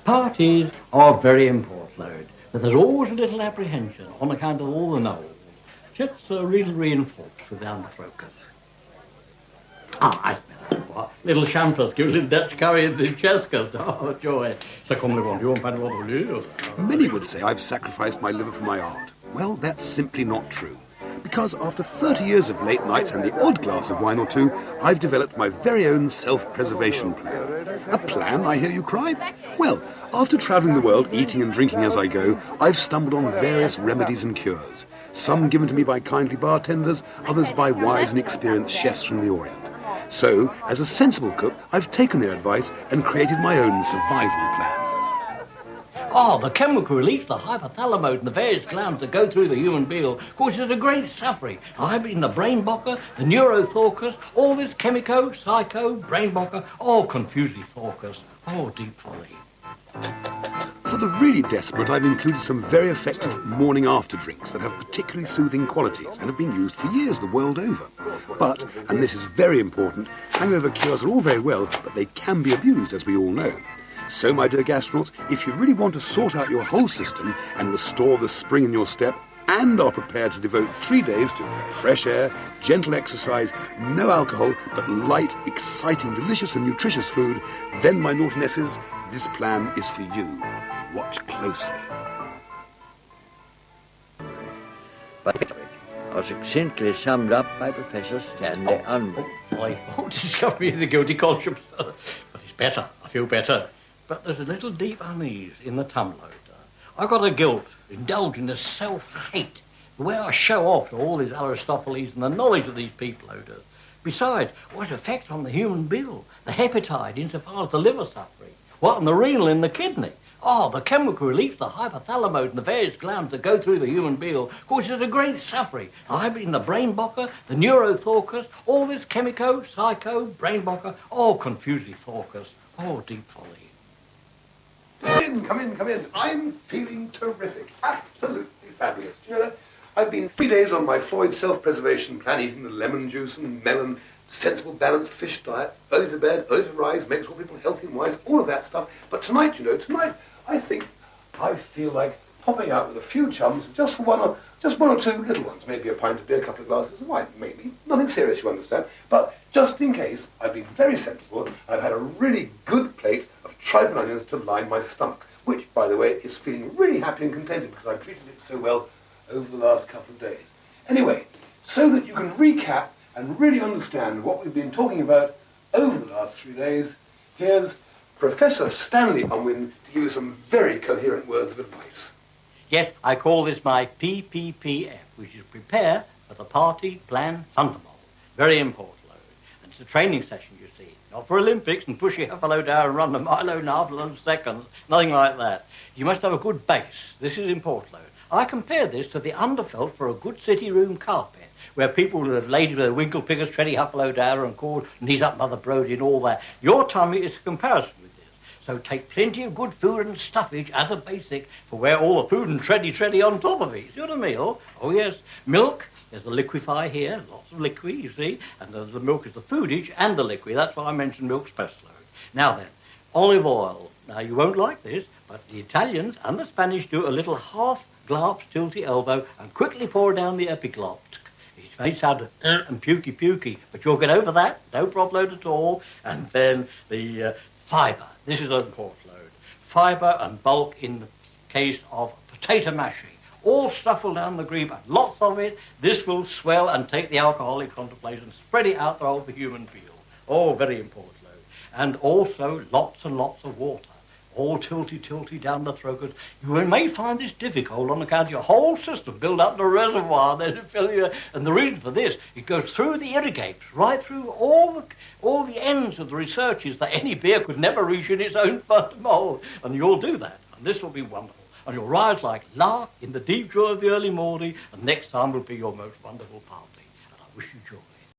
Parties are very important, Lloyd, but there's always a little apprehension on account of all the knowles. It's really reinforced with the underthroaters. I smell what? Little champers, give a little Dutch curry in the cheskas. Oh, joy. Ça comme le bon Dieu, on pas de l'eau. Many would say I've sacrificed my liver for my art. Well, that's simply not true. Because after 30 years of late nights and the odd glass of wine or two, I've developed my very own self-preservation plan. A plan, I hear you cry? Well, after travelling the world, eating and drinking as I go, I've stumbled on various remedies and cures. Some given to me by kindly bartenders, others by wise and experienced chefs from the Orient. So, as a sensible cook, I've taken their advice and created my own survival plan. Oh, the chemical release, the hypothalamus and the various glands that go through the human being causes a great suffering. I mean the brain blocker, the neurothorcus, all this chemico, psycho, brain blocker, all confusely thorcus, all deep folly. For the really desperate, I've included some very effective morning after drinks that have particularly soothing qualities and have been used for years the world over. But, and this is very important, hangover cures are all very well, but they can be abused, as we all know. So, my dear gastronauts, if you really want to sort out your whole system and restore the spring in your step and are prepared to devote 3 days to fresh air, gentle exercise, no alcohol, but light, exciting, delicious and nutritious food, then, my Nautinesses, this plan is for you. Watch closely. Are succinctly summed up by Professor Stanley Unwin. I won't discover me the guilty conscience, but it's better. I feel better. But there's a little deep unease in the tumbler. I've got a guilt, indulge in the self-hate, the way I show off to all these Aristophanes and the knowledge of these people odors. Besides, what effect on the human bill? The hepatite, insofar as the liver suffering. What on the renal in the kidney? Oh, the chemical release, the hypothalamus and the various glands that go through the human bill causes a great suffering. I mean the brain blocker, the neurothorcus, all this chemico, psycho, brain blocker, all confusely thorcus, all deep folly. Come in. I'm feeling terrific. Absolutely fabulous. Do you know that? I've been 3 days on my Floyd self-preservation plan, eating the lemon juice and melon, sensible, balanced fish diet, early to bed, early to rise, makes all people healthy and wise, all of that stuff. But tonight, I think I feel like popping out with a few chums just for one or two little ones. Maybe a pint of beer, a couple of glasses of wine, maybe. Nothing serious, you understand. But just in case, I've been very sensible. I've had a really good plate of tripe and onions to line my stomach, which, by the way, is feeling really happy and contented because I've treated it so well over the last couple of days. Anyway, so that you can recap and really understand what we've been talking about over the last 3 days, here's Professor Stanley Unwin to give you some very coherent words of advice. Yes, I call this my PPPF, which is Prepare for the Party Plan Thunderball. Very important, Lloyd. And it's a training session, you see. Not for Olympics and push your fellow down and run the mile and a half in seconds. Nothing like that. You must have a good base. This is important, Lloyd. I compare this to the underfelt for a good city room carpet, where people have laid with winkle pickers, treading huffalo down and called knees up Mother Brody and all that. Your tummy is a comparison with this. So take plenty of good food and stuffage as a basic for where all the food and tready on top of it. See what I mean? Oh yes. Milk, there's the liquefy here, lots of liquid, you see, and there's the milk is the foodage and the liquid. That's why I mentioned milk special. Now then, olive oil. Now you won't like this, but the Italians and the Spanish do a little half glass till the elbow and quickly pour down the epiglot. It's very sad and pukey, but you'll get over that, no problem at all. And then the fibre. This is an important load. Fibre and bulk in the case of potato mashy. All stuffle down the green, and lots of it. This will swell and take the alcoholic contemplation and spread it out throughout the human field. Oh, very important load. And also lots and lots of water. All tilty down the throat. 'Cause you may find this difficult on account of your whole system build up the reservoir, then to fill you. And the reason for this, it goes through the irrigates, right through all the ends of the researches that any beer could never reach in its own mold. And you'll do that, and this will be wonderful. And you'll rise like lark in the deep joy of the early morning, and next time will be your most wonderful party. And I wish you joy.